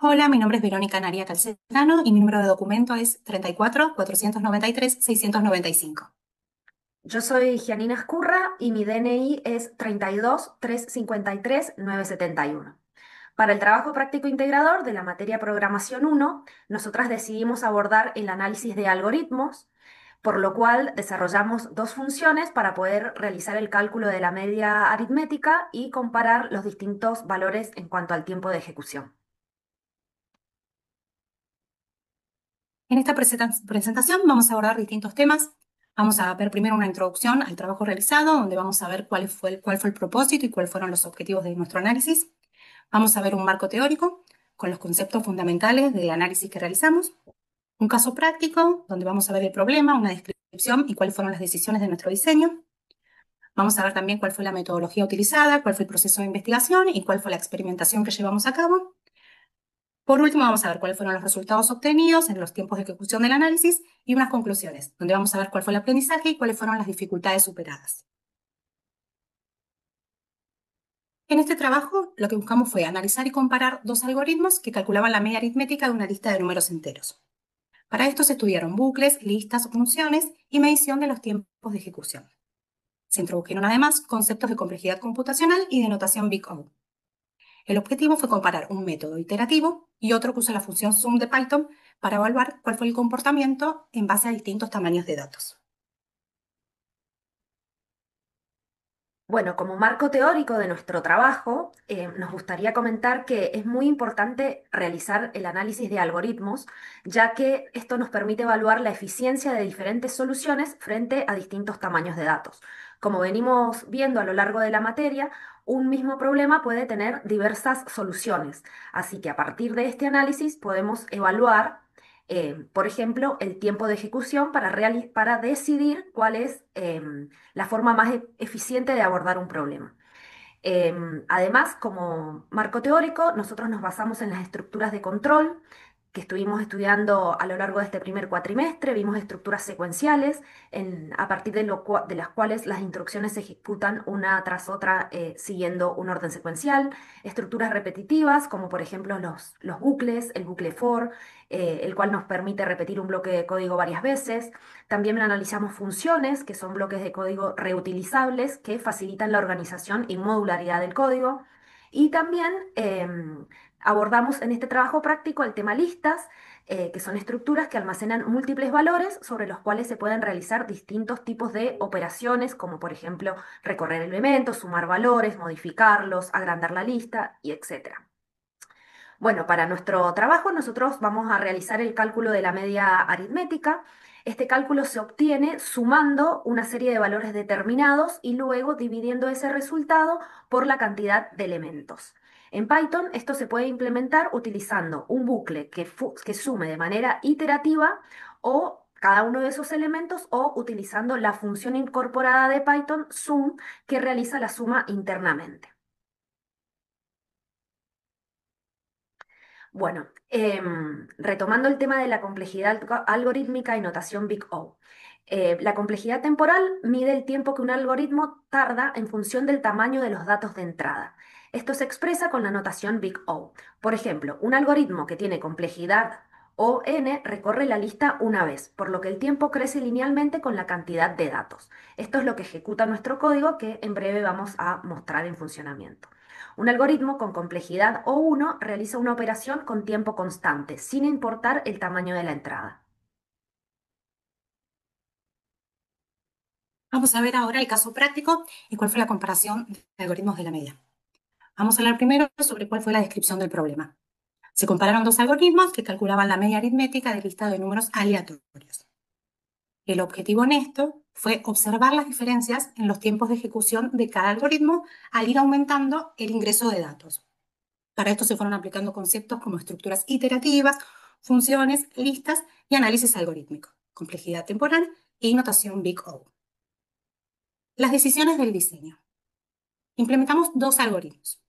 Hola, mi nombre es Verónica Naria Calcerano y mi número de documento es 34 493 695. Yo soy Gianina Escurra y mi DNI es 32 353 971. Para el trabajo práctico integrador de la materia Programación 1, nosotras decidimos abordar el análisis de algoritmos, por lo cual desarrollamos dos funciones para poder realizar el cálculo de la media aritmética y comparar los distintos valores en cuanto al tiempo de ejecución. En esta presentación vamos a abordar distintos temas. Vamos a ver primero una introducción al trabajo realizado, donde vamos a ver cuál fue el propósito y cuáles fueron los objetivos de nuestro análisis. Vamos a ver un marco teórico con los conceptos fundamentales del análisis que realizamos. Un caso práctico, donde vamos a ver el problema, una descripción y cuáles fueron las decisiones de nuestro diseño. Vamos a ver también cuál fue la metodología utilizada, cuál fue el proceso de investigación y cuál fue la experimentación que llevamos a cabo. Por último, vamos a ver cuáles fueron los resultados obtenidos en los tiempos de ejecución del análisis y unas conclusiones, donde vamos a ver cuál fue el aprendizaje y cuáles fueron las dificultades superadas. En este trabajo, lo que buscamos fue analizar y comparar dos algoritmos que calculaban la media aritmética de una lista de números enteros. Para esto se estudiaron bucles, listas, funciones y medición de los tiempos de ejecución. Se introdujeron además conceptos de complejidad computacional y de notación Big O. El objetivo fue comparar un método iterativo y otro que usa la función sum de Python para evaluar cuál fue el comportamiento en base a distintos tamaños de datos. Bueno, como marco teórico de nuestro trabajo, nos gustaría comentar que es muy importante realizar el análisis de algoritmos, ya que esto nos permite evaluar la eficiencia de diferentes soluciones frente a distintos tamaños de datos. Como venimos viendo a lo largo de la materia, un mismo problema puede tener diversas soluciones, así que a partir de este análisis podemos evaluar por ejemplo, el tiempo de ejecución para decidir cuál es la forma más eficiente de abordar un problema. Además, como marco teórico, nosotros nos basamos en las estructuras de control que estuvimos estudiando a lo largo de este primer cuatrimestre. Vimos estructuras secuenciales a partir de las cuales las instrucciones se ejecutan una tras otra siguiendo un orden secuencial. Estructuras repetitivas, como por ejemplo los bucles, el bucle for, el cual nos permite repetir un bloque de código varias veces. También analizamos funciones, que son bloques de código reutilizables que facilitan la organización y modularidad del código. Y también abordamos en este trabajo práctico el tema listas, que son estructuras que almacenan múltiples valores sobre los cuales se pueden realizar distintos tipos de operaciones, como por ejemplo recorrer elementos, sumar valores, modificarlos, agrandar la lista y etcétera. Bueno, para nuestro trabajo nosotros vamos a realizar el cálculo de la media aritmética. Este cálculo se obtiene sumando una serie de valores determinados y luego dividiendo ese resultado por la cantidad de elementos. En Python esto se puede implementar utilizando un bucle que sume de manera iterativa o cada uno de esos elementos o utilizando la función incorporada de Python sum que realiza la suma internamente. Bueno, retomando el tema de la complejidad algorítmica y notación Big O. La complejidad temporal mide el tiempo que un algoritmo tarda en función del tamaño de los datos de entrada. Esto se expresa con la notación Big O. Por ejemplo, un algoritmo que tiene complejidad O n recorre la lista una vez, por lo que el tiempo crece linealmente con la cantidad de datos. Esto es lo que ejecuta nuestro código que en breve vamos a mostrar en funcionamiento. Un algoritmo con complejidad O1 realiza una operación con tiempo constante, sin importar el tamaño de la entrada. Vamos a ver ahora el caso práctico y cuál fue la comparación de algoritmos de la media. Vamos a hablar primero sobre cuál fue la descripción del problema. Se compararon dos algoritmos que calculaban la media aritmética del listado de números aleatorios. El objetivo en esto fue observar las diferencias en los tiempos de ejecución de cada algoritmo al ir aumentando el ingreso de datos. Para esto se fueron aplicando conceptos como estructuras iterativas, funciones, listas y análisis algorítmico, complejidad temporal y notación Big O. Las decisiones del diseño. Implementamos dos algoritmos,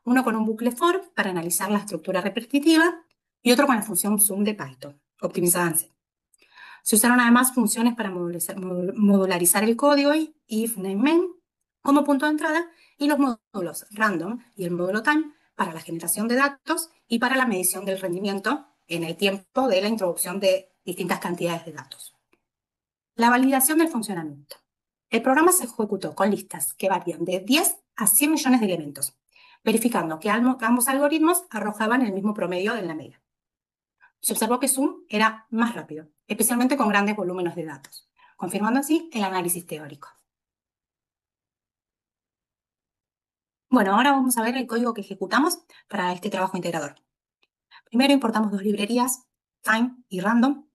uno con un bucle for para analizar la estructura repetitiva y otro con la función sum de Python, optimizada en C. Se usaron además funciones para modularizar el código if, name, main como punto de entrada y los módulos random y el módulo time para la generación de datos y para la medición del rendimiento en el tiempo de la introducción de distintas cantidades de datos. La validación del funcionamiento. El programa se ejecutó con listas que varían de 10 a 100 millones de elementos, verificando que ambos algoritmos arrojaban el mismo promedio en la media. Se observó que Zoom era más rápido, especialmente con grandes volúmenes de datos, confirmando así el análisis teórico. Bueno, ahora vamos a ver el código que ejecutamos para este trabajo integrador. Primero importamos dos librerías, Time y Random.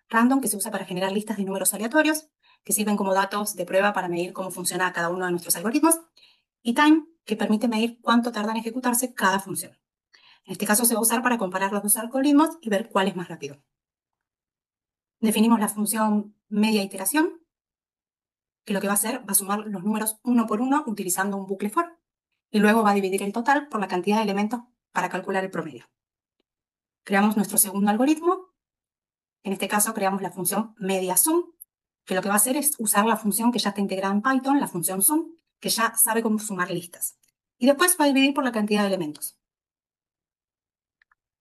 Random, que se usa para generar listas de números aleatorios, que sirven como datos de prueba para medir cómo funciona cada uno de nuestros algoritmos. Y Time, que permite medir cuánto tarda en ejecutarse cada función. En este caso se va a usar para comparar los dos algoritmos y ver cuál es más rápido. Definimos la función media iteración, que lo que va a hacer va a sumar los números uno por uno utilizando un bucle for, y luego va a dividir el total por la cantidad de elementos para calcular el promedio. Creamos nuestro segundo algoritmo. En este caso creamos la función mediaSum, que lo que va a hacer es usar la función que ya está integrada en Python, la función sum, que ya sabe cómo sumar listas. Y después va a dividir por la cantidad de elementos.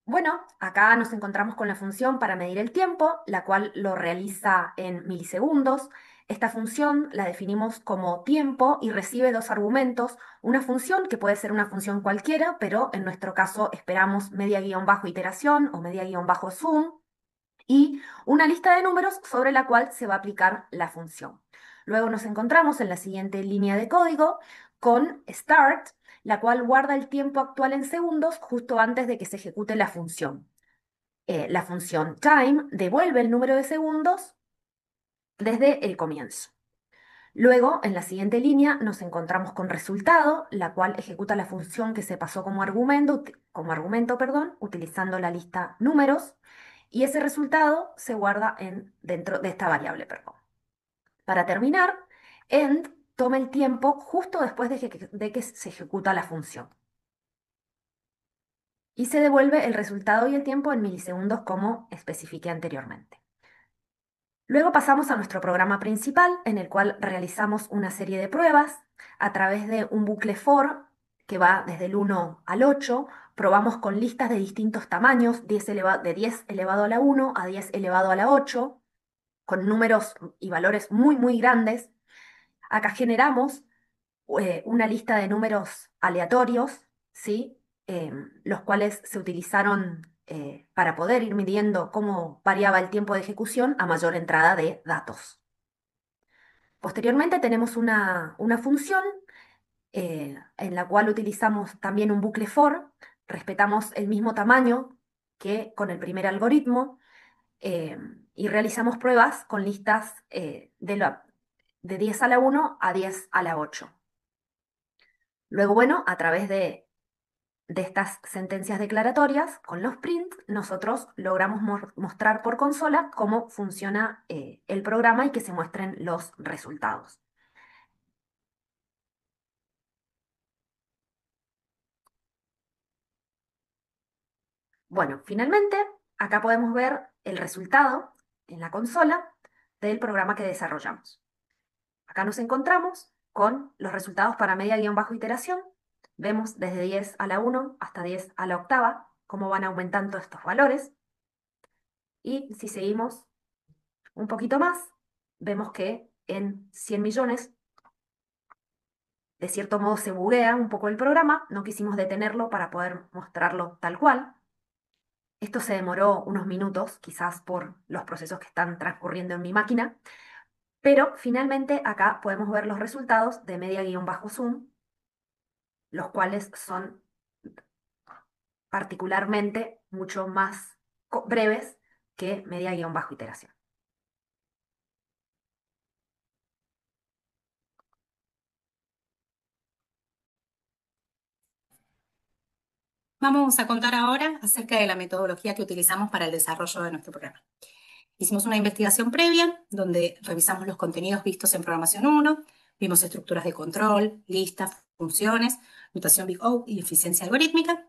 Bueno, acá nos encontramos con la función para medir el tiempo, la cual lo realiza en milisegundos. Esta función la definimos como tiempo y recibe dos argumentos. Una función que puede ser una función cualquiera, pero en nuestro caso esperamos media-iteración o media-sum, y una lista de números sobre la cual se va a aplicar la función. Luego nos encontramos en la siguiente línea de código con start, la cual guarda el tiempo actual en segundos justo antes de que se ejecute la función. La función time devuelve el número de segundos desde el comienzo. Luego, en la siguiente línea, nos encontramos con resultado, la cual ejecuta la función que se pasó como argumento, utilizando la lista números, y ese resultado se guarda dentro de esta variable, perdón. Para terminar, end toma el tiempo justo después de que se ejecuta la función. Y se devuelve el resultado y el tiempo en milisegundos como especifiqué anteriormente. Luego pasamos a nuestro programa principal, en el cual realizamos una serie de pruebas a través de un bucle for que va desde el 1 al 8. Probamos con listas de distintos tamaños, de 10 elevado a la 1 a 10 elevado a la 8, con números y valores muy, muy grandes. Acá generamos una lista de números aleatorios, ¿sí? Los cuales se utilizaron para poder ir midiendo cómo variaba el tiempo de ejecución a mayor entrada de datos. Posteriormente tenemos una función en la cual utilizamos también un bucle for, respetamos el mismo tamaño que con el primer algoritmo, eh, y realizamos pruebas con listas de 10 a la 1 a 10 a la 8. Luego, bueno, a través de estas sentencias declaratorias, con los print, nosotros logramos mostrar por consola cómo funciona el programa y que se muestren los resultados. Bueno, finalmente, acá podemos ver el resultado en la consola del programa que desarrollamos. Acá nos encontramos con los resultados para media-iteración. Vemos desde 10 a la 1 hasta 10 a la octava cómo van aumentando estos valores. Y si seguimos un poquito más, vemos que en 100 millones, de cierto modo se buguea un poco el programa. No quisimos detenerlo para poder mostrarlo tal cual. Esto se demoró unos minutos, quizás por los procesos que están transcurriendo en mi máquina, pero finalmente acá podemos ver los resultados de media-sum, los cuales son particularmente mucho más breves que media-iteración. Vamos a contar ahora acerca de la metodología que utilizamos para el desarrollo de nuestro programa. Hicimos una investigación previa donde revisamos los contenidos vistos en programación 1, vimos estructuras de control, listas, funciones, notación Big O y eficiencia algorítmica,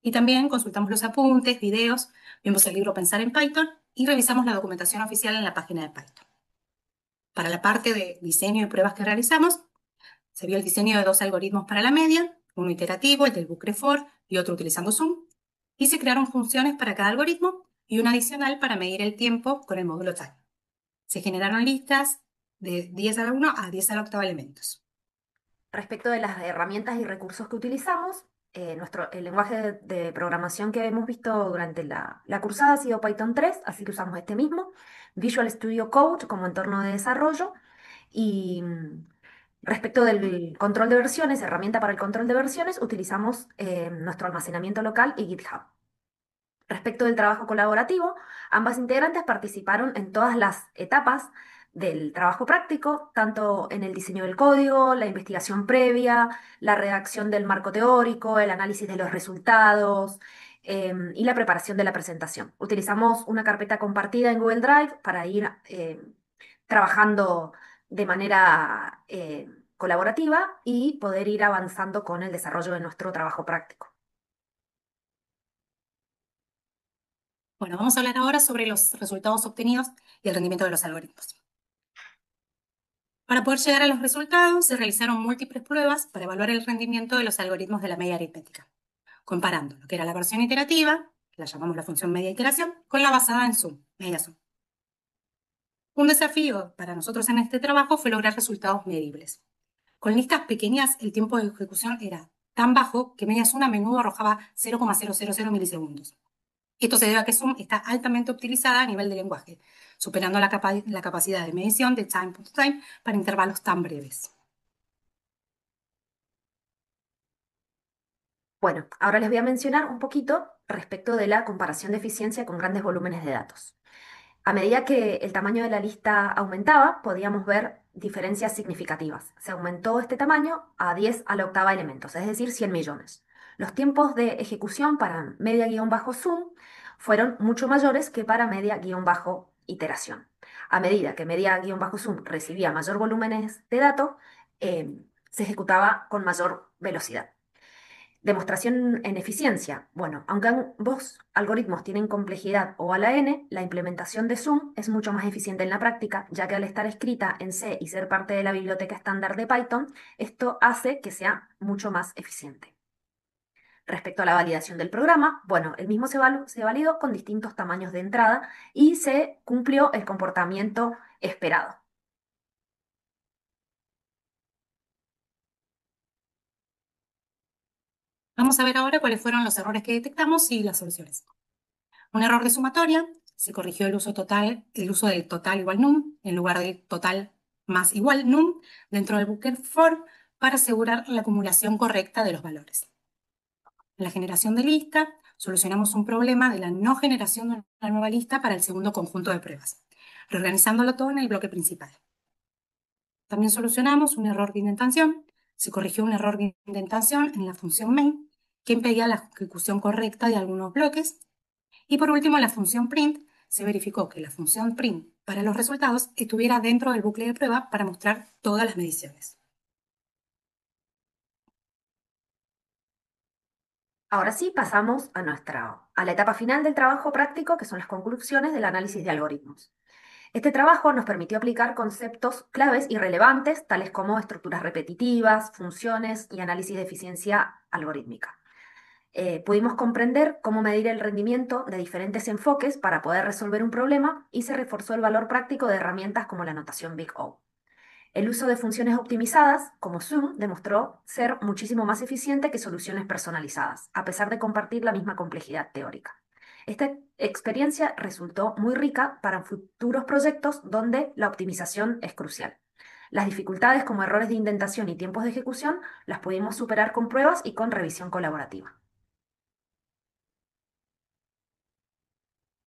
y también consultamos los apuntes, videos, vimos el libro Pensar en Python y revisamos la documentación oficial en la página de Python. Para la parte de diseño y pruebas que realizamos, se vio el diseño de dos algoritmos para la media, uno iterativo, el del bucle for, y otro utilizando Zoom, y se crearon funciones para cada algoritmo y una adicional para medir el tiempo con el módulo time. Se generaron listas de 10 a la 1 a 10 a la octava elementos. Respecto de las herramientas y recursos que utilizamos, el lenguaje de programación que hemos visto durante la cursada ha sido Python 3, así que usamos este mismo. Visual Studio Code como entorno de desarrollo. Y respecto del control de versiones, herramienta para el control de versiones, utilizamos nuestro almacenamiento local y GitHub. Respecto del trabajo colaborativo, ambas integrantes participaron en todas las etapas del trabajo práctico, tanto en el diseño del código, la investigación previa, la redacción del marco teórico, el análisis de los resultados y la preparación de la presentación. Utilizamos una carpeta compartida en Google Drive para ir trabajando de manera colaborativa y poder ir avanzando con el desarrollo de nuestro trabajo práctico. Bueno, vamos a hablar ahora sobre los resultados obtenidos y el rendimiento de los algoritmos. Para poder llegar a los resultados, se realizaron múltiples pruebas para evaluar el rendimiento de los algoritmos de la media aritmética, comparando lo que era la versión iterativa, que la llamamos la función media iteración, con la basada en Zoom, media Zoom. Un desafío para nosotros en este trabajo fue lograr resultados medibles. Con listas pequeñas, el tiempo de ejecución era tan bajo que media Zoom a menudo arrojaba 0,000 milisegundos. Esto se debe a que Zoom está altamente optimizada a nivel de lenguaje, superando la capacidad de medición de time-to-time para intervalos tan breves. Bueno, ahora les voy a mencionar un poquito respecto de la comparación de eficiencia con grandes volúmenes de datos. A medida que el tamaño de la lista aumentaba, podíamos ver diferencias significativas. Se aumentó este tamaño a 10 a la octava elementos, es decir, 100 millones. Los tiempos de ejecución para media-zoom fueron mucho mayores que para media-iteración. A medida que media-zoom recibía mayor volúmenes de datos, se ejecutaba con mayor velocidad. Demostración en eficiencia. Bueno, aunque ambos algoritmos tienen complejidad O a la n, la implementación de Zoom es mucho más eficiente en la práctica, ya que al estar escrita en C y ser parte de la biblioteca estándar de Python, esto hace que sea mucho más eficiente. Respecto a la validación del programa, bueno, el mismo se validó con distintos tamaños de entrada y se cumplió el comportamiento esperado. Vamos a ver ahora cuáles fueron los errores que detectamos y las soluciones. Un error de sumatoria, se corrigió el uso del total igual num en lugar del total más igual num dentro del bucket for para asegurar la acumulación correcta de los valores. En la generación de lista, solucionamos un problema de la no generación de una nueva lista para el segundo conjunto de pruebas, reorganizándolo todo en el bloque principal. También solucionamos un error de indentación. Se corrigió un error de indentación en la función main que impedía la ejecución correcta de algunos bloques. Y por último, en la función print, se verificó que la función print para los resultados estuviera dentro del bucle de prueba para mostrar todas las mediciones. Ahora sí, pasamos a la etapa final del trabajo práctico, que son las conclusiones del análisis de algoritmos. Este trabajo nos permitió aplicar conceptos claves y relevantes, tales como estructuras repetitivas, funciones y análisis de eficiencia algorítmica. Pudimos comprender cómo medir el rendimiento de diferentes enfoques para poder resolver un problema y se reforzó el valor práctico de herramientas como la notación Big O. El uso de funciones optimizadas, como Zoom, demostró ser muchísimo más eficiente que soluciones personalizadas, a pesar de compartir la misma complejidad teórica. Esta experiencia resultó muy rica para futuros proyectos donde la optimización es crucial. Las dificultades como errores de indentación y tiempos de ejecución las pudimos superar con pruebas y con revisión colaborativa.